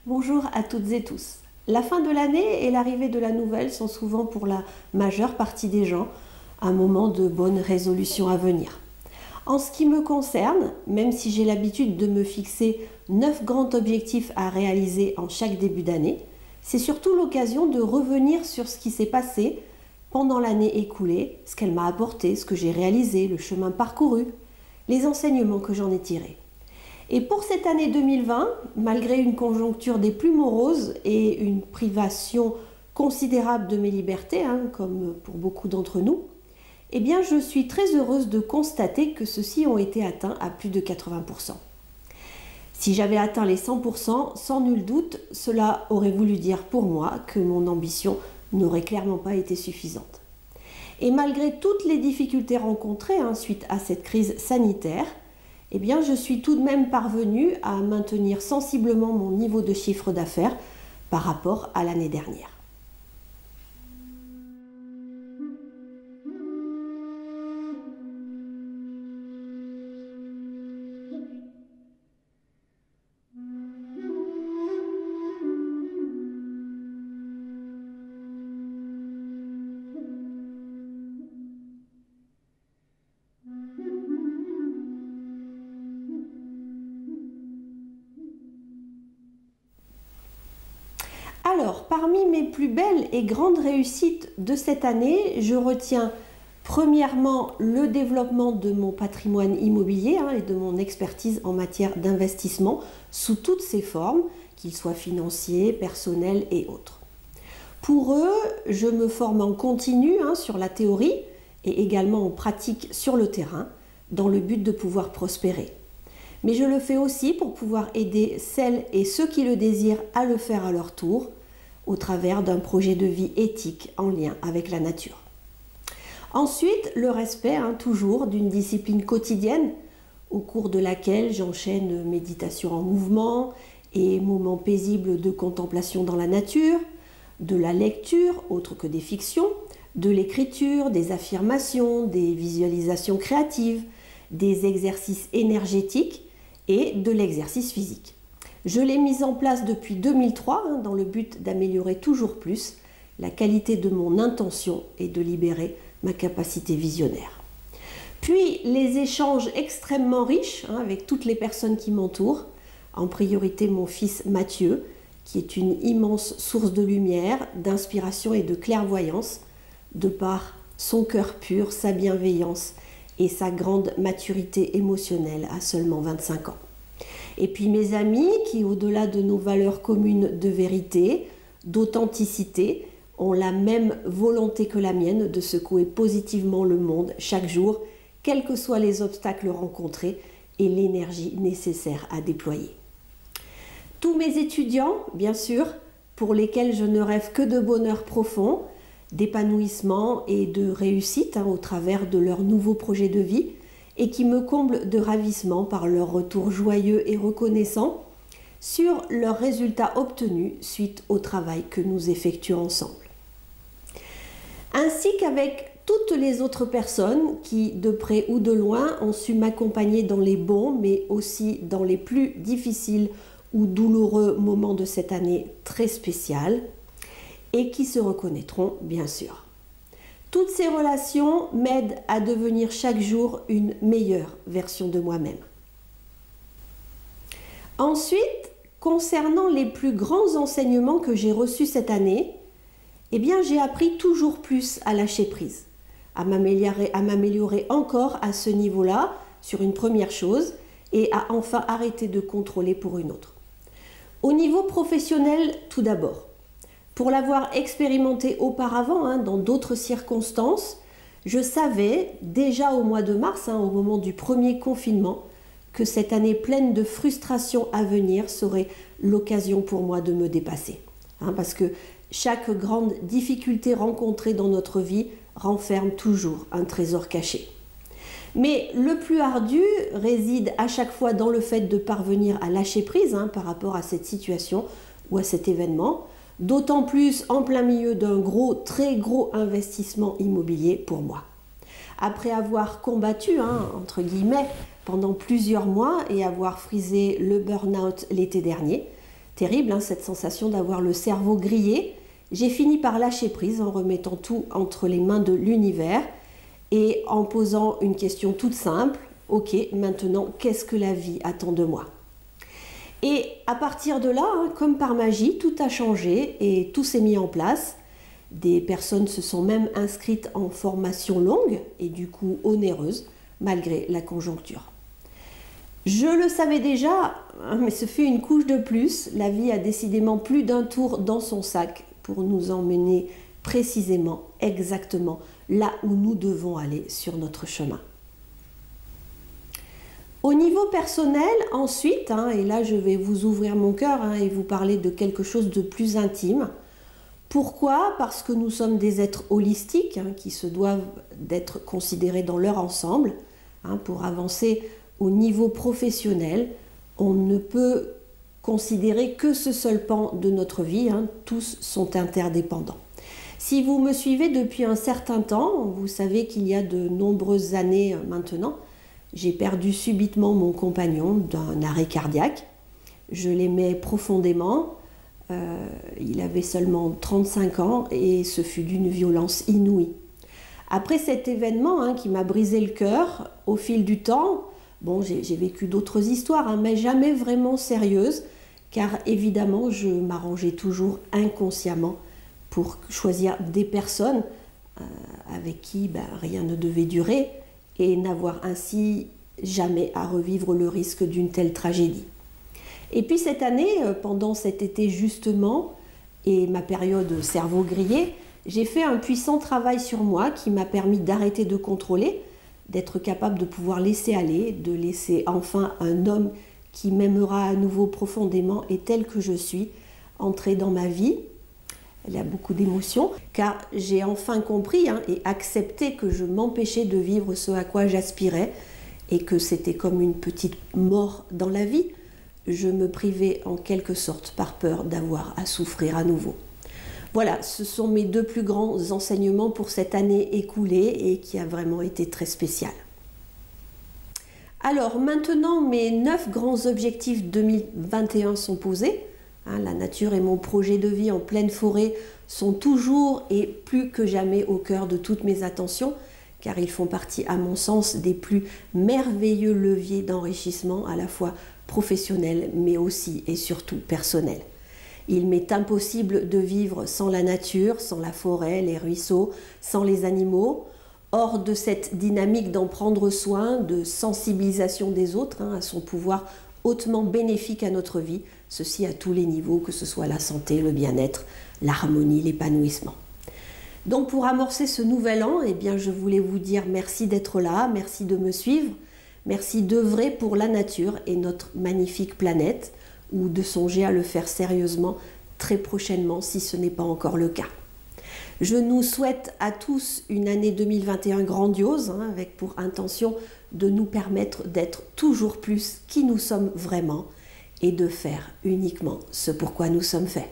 Bonjour à toutes et tous. La fin de l'année et l'arrivée de la nouvelle sont souvent pour la majeure partie des gens un moment de bonnes résolutions à venir. En ce qui me concerne, même si j'ai l'habitude de me fixer 9 grands objectifs à réaliser en chaque début d'année, c'est surtout l'occasion de revenir sur ce qui s'est passé pendant l'année écoulée, ce qu'elle m'a apporté, ce que j'ai réalisé, le chemin parcouru, les enseignements que j'en ai tirés. Et pour cette année 2020, malgré une conjoncture des plus moroses et une privation considérable de mes libertés, comme pour beaucoup d'entre nous, eh bien je suis très heureuse de constater que ceux-ci ont été atteints à plus de 80%. Si j'avais atteint les 100%, sans nul doute, cela aurait voulu dire pour moi que mon ambition n'aurait clairement pas été suffisante. Et malgré toutes les difficultés rencontrées suite à cette crise sanitaire, eh bien, je suis tout de même parvenue à maintenir sensiblement mon niveau de chiffre d'affaires par rapport à l'année dernière. Alors, parmi mes plus belles et grandes réussites de cette année, je retiens premièrement le développement de mon patrimoine immobilier et de mon expertise en matière d'investissement sous toutes ses formes, qu'ils soient financiers, personnels et autres. Pour eux, je me forme en continu sur la théorie et également en pratique sur le terrain dans le but de pouvoir prospérer. Mais je le fais aussi pour pouvoir aider celles et ceux qui le désirent à le faire à leur tour, au travers d'un projet de vie éthique en lien avec la nature. Ensuite, le respect, toujours, d'une discipline quotidienne, au cours de laquelle j'enchaîne méditation en mouvement et moments paisibles de contemplation dans la nature, de la lecture, autre que des fictions, de l'écriture, des affirmations, des visualisations créatives, des exercices énergétiques et de l'exercice physique. Je l'ai mise en place depuis 2003 dans le but d'améliorer toujours plus la qualité de mon intention et de libérer ma capacité visionnaire. Puis les échanges extrêmement riches avec toutes les personnes qui m'entourent, en priorité mon fils Mathieu, qui est une immense source de lumière, d'inspiration et de clairvoyance, de par son cœur pur, sa bienveillance et sa grande maturité émotionnelle à seulement 25 ans. Et puis mes amis qui, au-delà de nos valeurs communes de vérité, d'authenticité, ont la même volonté que la mienne de secouer positivement le monde chaque jour, quels que soient les obstacles rencontrés et l'énergie nécessaire à déployer. Tous mes étudiants, bien sûr, pour lesquels je ne rêve que de bonheur profond, d'épanouissement et de réussite au travers de leurs nouveaux projets de vie, et qui me comblent de ravissement par leur retour joyeux et reconnaissant sur leurs résultats obtenus suite au travail que nous effectuons ensemble. Ainsi qu'avec toutes les autres personnes qui, de près ou de loin, ont su m'accompagner dans les bons, mais aussi dans les plus difficiles ou douloureux moments de cette année très spéciale, et qui se reconnaîtront bien sûr. Toutes ces relations m'aident à devenir chaque jour une meilleure version de moi-même. Ensuite, concernant les plus grands enseignements que j'ai reçus cette année, eh bien, j'ai appris toujours plus à lâcher prise, à m'améliorer encore à ce niveau-là sur une première chose et à enfin arrêter de contrôler pour une autre. Au niveau professionnel, tout d'abord. Pour l'avoir expérimenté auparavant dans d'autres circonstances, je savais déjà au mois de mars, au moment du premier confinement, que cette année pleine de frustration à venir serait l'occasion pour moi de me dépasser. Parce que chaque grande difficulté rencontrée dans notre vie renferme toujours un trésor caché. Mais le plus ardu réside à chaque fois dans le fait de parvenir à lâcher prise par rapport à cette situation ou à cet événement, d'autant plus en plein milieu d'un très gros investissement immobilier pour moi. Après avoir combattu, entre guillemets, pendant plusieurs mois et avoir frisé le burn-out l'été dernier, Terrible, hein, cette sensation d'avoir le cerveau grillé. J'ai fini par lâcher prise en remettant tout entre les mains de l'univers et en posant une question toute simple. Ok, maintenant, qu'est-ce que la vie attend de moi? Et à partir de là, hein, comme par magie, tout a changé et tout s'est mis en place. Des personnes se sont même inscrites en formation longue et du coup onéreuse, malgré la conjoncture. Je le savais déjà, mais ce fut une couche de plus. La vie a décidément plus d'un tour dans son sac pour nous emmener précisément, exactement là où nous devons aller sur notre chemin. Au niveau personnel, ensuite, et là je vais vous ouvrir mon cœur et vous parler de quelque chose de plus intime. Pourquoi? Parce que nous sommes des êtres holistiques qui se doivent d'être considérés dans leur ensemble. Pour avancer au niveau professionnel, on ne peut considérer que ce seul pan de notre vie, tous sont interdépendants. Si vous me suivez depuis un certain temps, vous savez qu'il y a de nombreuses années maintenant, j'ai perdu subitement mon compagnon d'un arrêt cardiaque. Je l'aimais profondément, il avait seulement 35 ans et ce fut d'une violence inouïe. Après cet événement qui m'a brisé le cœur, au fil du temps, j'ai vécu d'autres histoires, mais jamais vraiment sérieuses, car évidemment je m'arrangeais toujours inconsciemment pour choisir des personnes avec qui rien ne devait durer et n'avoir ainsi jamais à revivre le risque d'une telle tragédie. Et puis cette année, pendant cet été justement, et ma période cerveau grillé, j'ai fait un puissant travail sur moi qui m'a permis d'arrêter de contrôler, d'être capable de pouvoir laisser aller, de laisser enfin un homme qui m'aimera à nouveau profondément et tel que je suis, entrer dans ma vie. Il y a beaucoup d'émotions, car j'ai enfin compris et accepté que je m'empêchais de vivre ce à quoi j'aspirais et que c'était comme une petite mort dans la vie. Je me privais en quelque sorte par peur d'avoir à souffrir à nouveau. Voilà, ce sont mes deux plus grands enseignements pour cette année écoulée et qui a vraiment été très spéciale. Alors maintenant, mes 9 grands objectifs 2021 sont posés. La nature et mon projet de vie en pleine forêt sont toujours et plus que jamais au cœur de toutes mes attentions, car ils font partie, à mon sens, des plus merveilleux leviers d'enrichissement, à la fois professionnel, mais aussi et surtout personnel. Il m'est impossible de vivre sans la nature, sans la forêt, les ruisseaux, sans les animaux. Hors de cette dynamique d'en prendre soin, de sensibilisation des autres à son pouvoir hautement bénéfique à notre vie, ceci à tous les niveaux, que ce soit la santé, le bien-être, l'harmonie, l'épanouissement. Donc pour amorcer ce nouvel an, je voulais vous dire merci d'être là, merci de me suivre, merci d'œuvrer pour la nature et notre magnifique planète, ou de songer à le faire sérieusement très prochainement si ce n'est pas encore le cas. Je nous souhaite à tous une année 2021 grandiose, avec pour intention de nous permettre d'être toujours plus qui nous sommes vraiment et de faire uniquement ce pour quoi nous sommes faits.